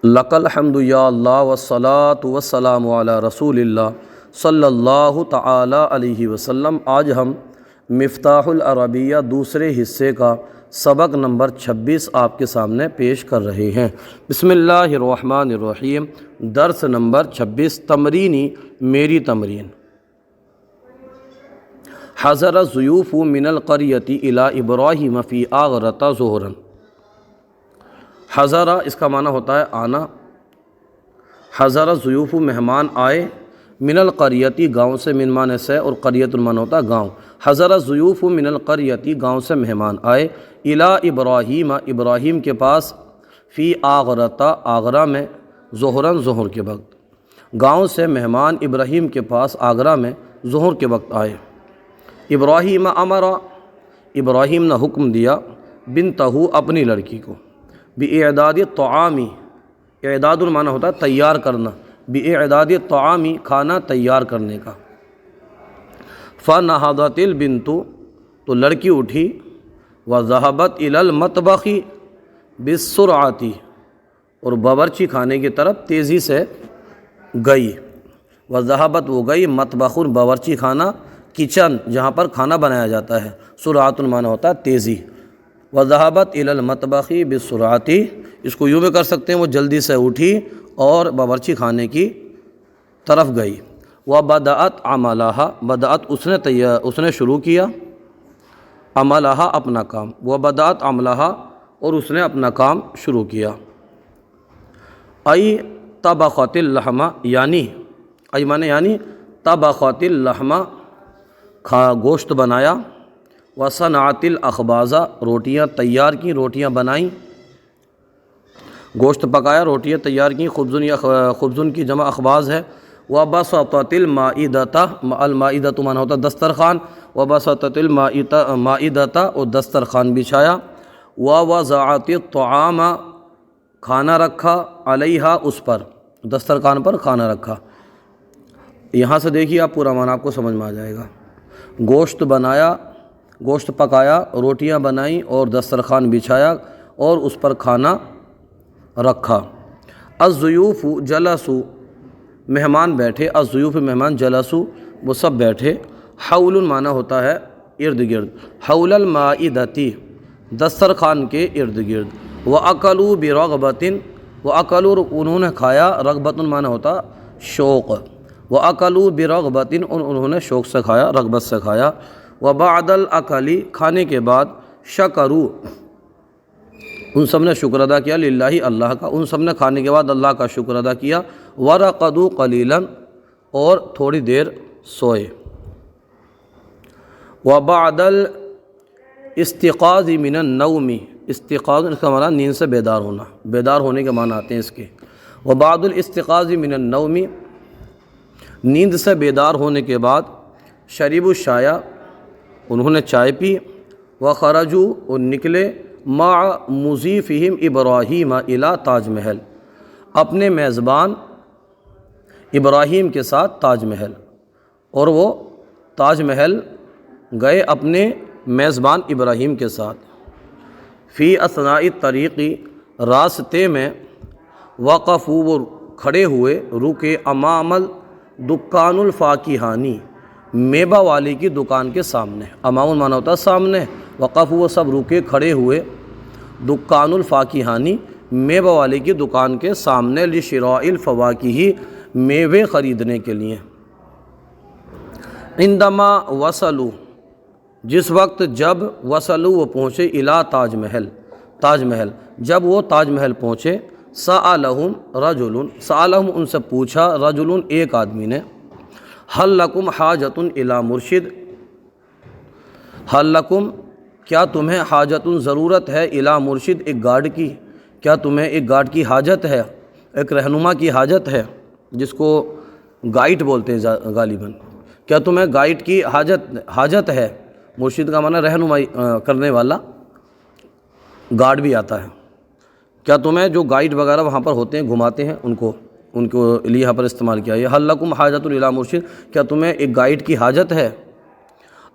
لک الحمد یا اللہ والصلاۃ والسلام علی رسول اللہ صلی اللہ تعالی علیہ وسلم۔ آج ہم مفتاح العربیہ دوسرے حصے کا سبق نمبر 26 آپ کے سامنے پیش کر رہے ہیں۔ بسم اللہ الرحمن الرحیم۔ درس نمبر 26، تمرینی میری تمرین۔ حضر الضیوف من القریۃ الی ابراہیم فی آغرۃ ظہرا۔ حضرہ اس کا معنی ہوتا ہے آنا۔ حضر الضیوف مہمان آئے، من القریتی گاؤں سے، من معنی سے، اور قریۃ المعنی ہوتا ہے گاؤں۔ حضر الضیوف من القریتی گاؤں سے مہمان آئے، الی ابراہیم ابراہیم کے پاس، فی آغرۃ آگرہ میں، ظہراً ظہر کے وقت۔ گاؤں سے مہمان ابراہیم کے پاس آگرہ میں ظہر کے وقت آئے۔ ابراہیم امرا، ابراہیم نے حکم دیا، بنتہ اپنی لڑکی کو، بِإِعْدَادِ الطَّعَامِ، اعداد المعنی ہوتا ہے تیار کرنا، بِإِعْدَادِ الطَّعَامِ کھانا تیار کرنے کا۔ فَنَهَضَتِ الْبِنْتُ تو لڑکی اٹھی، وَذَهَبَتْ إِلَى الْمَطْبَخِ بِالسُّرْعَةِ اور باورچی خانے کی طرف تیزی سے گئی۔ وَذَهَبَتْ وہ گئی، مطبخ باورچی خانہ، کچن جہاں پر کھانا بنایا جاتا ہے، سرعۃ المعنی ہوتا ہے تیزی۔ وَذَهَبَتْ إِلَى الْمَطْبَخِ بِالسُّرْعَةِ اس کو یوں بھی کر سکتے ہیں، وہ جلدی سے اٹھی اور باورچی خانے کی طرف گئی۔ وَبَدَأَتْ عَمَلَهَا بدأت اس نے شروع کیا، عملها اپنا کام، وَبَدَأَتْ عَمَلَهَا اور اس نے اپنا کام شروع کیا۔ ای طبخت اللحم یعنی، ای معنی یعنی طبخت اللحم گوشت بنایا، وصنعت الاخباز روٹیاں تیار کی، روٹیاں بنائیں، گوشت پکایا، روٹیاں تیار کی، خبزن یا خبزن کی جمع اخباز ہے۔ وبسطت المائدۃ، المائدۃ معنی ہوتا ہے دسترخوان، وبسطت المائدۃ اور دسترخوان بچھایا۔ ووضعت الطعام کھانا رکھا، علیہا اس پر، دسترخوان پر کھانا رکھا۔ یہاں سے دیکھیے آپ پورا معنی آپ کو سمجھ میں آ جائے گا۔ گوشت بنایا، گوشت پکایا، روٹیاں بنائیں اور دسترخوان بچھایا اور اس پر کھانا رکھا۔ الضیوف جلسوا مہمان بیٹھے، الضیوف مہمان، جلسوا وہ سب بیٹھے۔ حول معنی ہوتا ہے ارد گرد، حول المائدۃ دسترخوان کے ارد گرد۔ وَأَكَلُوا بِرَغْبَةٍ وَأَكَلُوا انہوں نے کھایا، رغبۃ معنی ہوتا شوق، وَأَكَلُوا بِرَغْبَةٍ انہوں نے شوق سے کھایا، رغبت سے کھایا۔ وَبَعْدَ الْأَكْلِ کھانے کے بعد، شکروا ان سب نے شکر ادا کیا، للہ اللہ کا، ان سب نے کھانے کے بعد اللہ کا شکر ادا کیا۔ وَرَقَدُوا قَلِيلًا اور تھوڑی دیر سوئے۔ وَبَعْدَ الْاِسْتِيقَاظِ مِنَ النَّوْمِ استيقاظ اس کا معنی نیند سے بیدار ہونا، بیدار ہونے کے معنی آتے ہیں اس کے۔ وَبَعْدَ الْاِسْتِيقَاظِ مِنَ النَّوْمِ نیند سے بیدار ہونے کے بعد، شربوا الشاي انہوں نے چائے پی، وخرجوا اور نکلے، مع مضیفہم ابراہیم الی تاج محل اپنے میزبان ابراہیم کے ساتھ تاج محل، اور وہ تاج محل گئے اپنے میزبان ابراہیم کے ساتھ۔ فی اثناء الطریق راستے میں، وقفوا وہ کھڑے ہوئے، رکے، امام دکان الفاکہانی میوہ والی کی دکان کے سامنے، امام معنی ہوتا ہے سامنے، وقف وہ سب رکے کھڑے ہوئے، دکان الفاکہانی میوہ والی کی دکان کے سامنے، لشراء الفواکہ میوے خریدنے کے لیے۔ عندما وصلوا جس وقت، جب وصلوا وہ پہنچے، الی تاج محل تاج محل جب وہ تاج محل پہنچے، سألہم رجل سألہم ان سے پوچھا، رجل ایک آدمی نے، حل لکم حاجۃ الی مرشد حل لکم کیا تمہیں حاجۃ ضرورت ہے، الی مرشد ایک گائیڈ کی، کیا تمہیں ایک گائیڈ کی حاجت ہے، ایک رہنما کی حاجت ہے، جس کو گائیڈ بولتے ہیں غالباً۔ کیا تمہیں گائیڈ کی حاجت ہے، مرشد کا معنی رہنمائی کرنے والا، گائیڈ بھی آتا ہے۔ کیا تمہیں جو گائیڈ وغیرہ وہاں پر ہوتے ہیں گھماتے ہیں ان کو لیے یہاں پر استعمال کیا ہے۔ حل لکم حاجۃ الی مرشد کیا تمہیں ایک گائیڈ کی حاجت ہے۔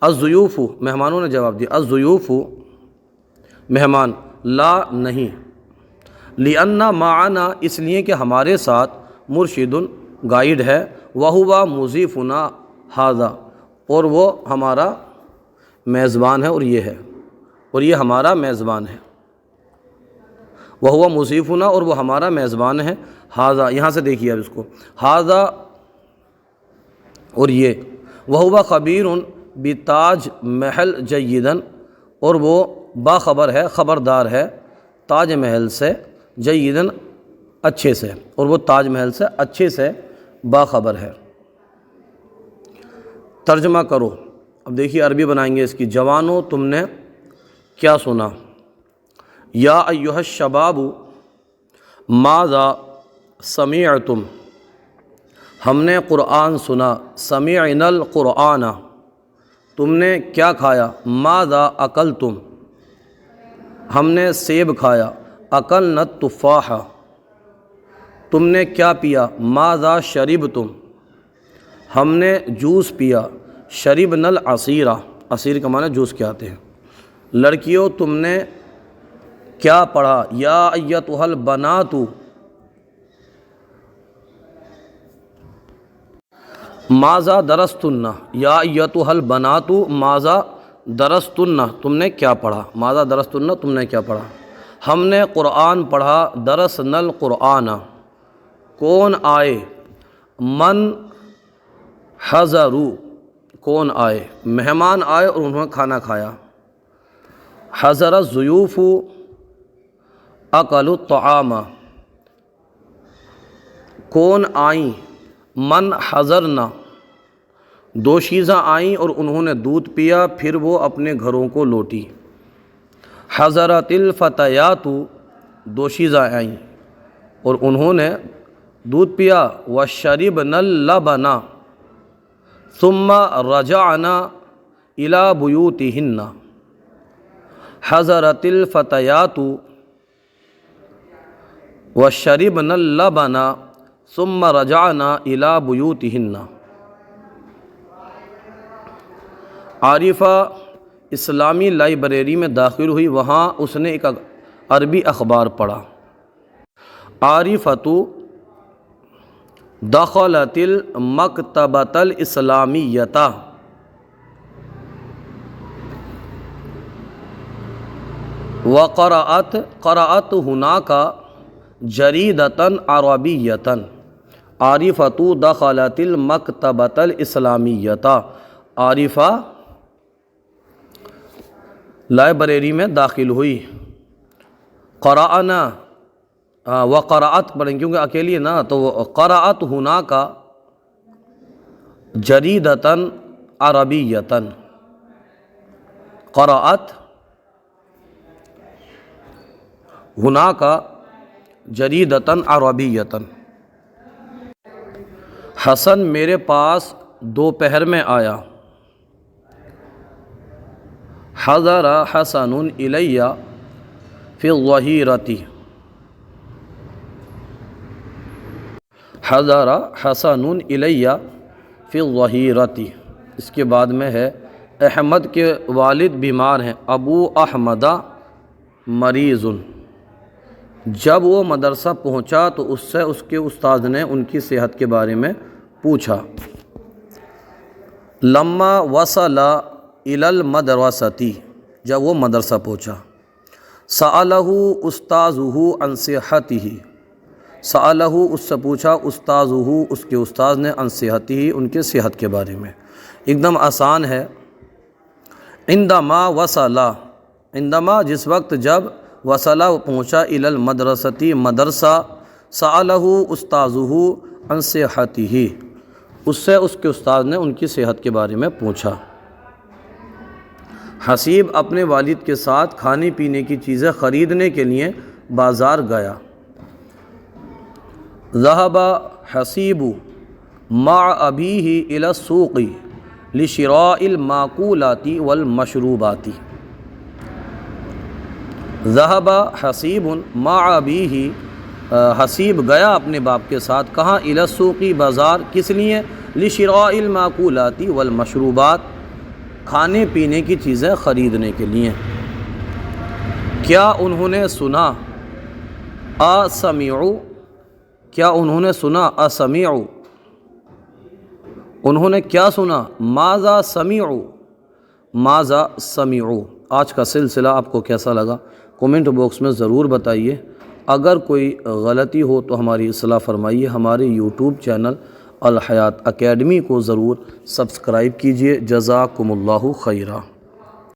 الضیوف مہمانوں نے جواب دیا، الضیوف مہمان، لا نہیں، لِأَنَّ مَعَنَا اس لیے کہ ہمارے ساتھ مرشد گائیڈ ہے، وَهُوَ مُضِيفُنَا هَذَا اور وہ ہمارا میزبان ہے اور یہ ہے، اور یہ ہمارا میزبان ہے، وَهُوَ مُضِيفُنَا اور وہ ہمارا میزبان ہے، ہاذا یہاں سے دیکھیے اب اس کو، ہاذا اور یہ، وَهُوَ خَبِيرٌ بِتَاج محل جیداً اور وہ باخبر ہے، خبردار ہے تاج محل سے، جیداً اچھے سے، اور وہ تاج محل سے اچھے سے باخبر ہے۔ ترجمہ کرو، اب دیکھیے عربی بنائیں گے اس کی۔ جوانو تم نے کیا سنا، یا ایھا الشباب ماذا سمعتم ہم نے قرآن سنا، سمعنا القرآن تم نے کیا کھایا، ماذا اکلتم ہم نے سیب کھایا، اکلنا التفاح تم نے کیا پیا، ماذا شربتم ہم نے جوس پیا، شربنا العصیر عصیر کا معنی جوس کے آتے ہیں۔ لڑکیوں تم نے کیا پڑھا، یا ایتھا البنات ماذا درستن، یا ایتھا البنات ماذا درستن تم نے کیا پڑھا، ماذا درستن تم نے کیا پڑھا۔ ہم نے قرآن پڑھا، درسنا القرآن کون آئے، من حضروا کون آئے، مہمان آئے اور انہوں نے کھانا کھایا، حضر الضیوف اکلوا الطعام کون آئیں، من حضرنا دوشیزہ آئیں اور انہوں نے دودھ پیا پھر وہ اپنے گھروں کو لوٹی، حضرت الفتیات دوشیزہ آئیں اور انہوں نے دودھ پیا، وشربنا اللبن ثم رجعنا الى بیوتہن حضرت الفتیات وشربنا اللبن ثم رجعنا الى بیوتہن۔ عارفہ اسلامی لائبریری میں داخل ہوئی، وہاں اس نے ایک عربی اخبار پڑھا۔ عارفۃ دخلت المکتبۃ الاسلامیۃ قرأت هناك جریدۃ عربیۃ۔ عارفۃ دخلت المکتبۃ الاسلامیۃ، عارفہ لائبریری میں داخل ہوئی، قرأنا وقرأت پڑھیں کیونکہ اکیلی نا، تو قرأت هناك جریدۃ عربیۃ، قرأت هناك جریدۃ عربیۃ۔ حسن میرے پاس دوپہر میں آیا، حضر حسن الی فی الظہیرۃ، حضر حسن الی فی الظہیرۃ۔ اس کے بعد میں ہے احمد کے والد بیمار ہیں، ابو احمد مریض۔ جب وہ مدرسہ پہنچا تو اس سے اس کے استاد نے ان کی صحت کے بارے میں پوچھا۔ لما وصل الی المدرسۃ جب وہ مدرسہ پہنچا، سألہ استاذہ عن صحتہ، سألہ اس سے پوچھا، استاذہ اس کے استاذ نے، عن صحتہ ان کے صحت کے بارے میں۔ ایک دم آسان ہے۔ عندما وصل، عندما جس وقت، جب وصل پہنچا، الی المدرسۃ مدرسہ، سألہ استاذہ عن صحتہ اس سے اس کے استاد نے ان کی صحت کے بارے میں پوچھا۔ حسیب اپنے والد کے ساتھ کھانے پینے کی چیزیں خریدنے کے لیے بازار گیا۔ ذهب حسیب مع ابیہ الی السوق لشراء الماکولات والمشروبات۔ ذهب حسیب مع ابیہ حسیب گیا اپنے باپ کے ساتھ، کہاں، الی السوق بازار، کس لیے، لشراء الماکولات والمشروبات کھانے پینے کی چیزیں خریدنے کے لیے۔ کیا انہوں نے سنا، اسمیعو، کیا انہوں نے سنا؟ اسمیعو، انہوں نے کیا سنا؟ ماذا سمیعو، ماذا سمیعو۔ آج کا سلسلہ آپ کو کیسا لگا کومنٹ باکس میں ضرور بتائیے۔ اگر کوئی غلطی ہو تو ہماری اصلاح فرمائیے۔ ہمارے یوٹیوب چینل الحیات اکیڈمی کو ضرور سبسکرائب کیجیے۔ جزاکم اللہ خیرہ۔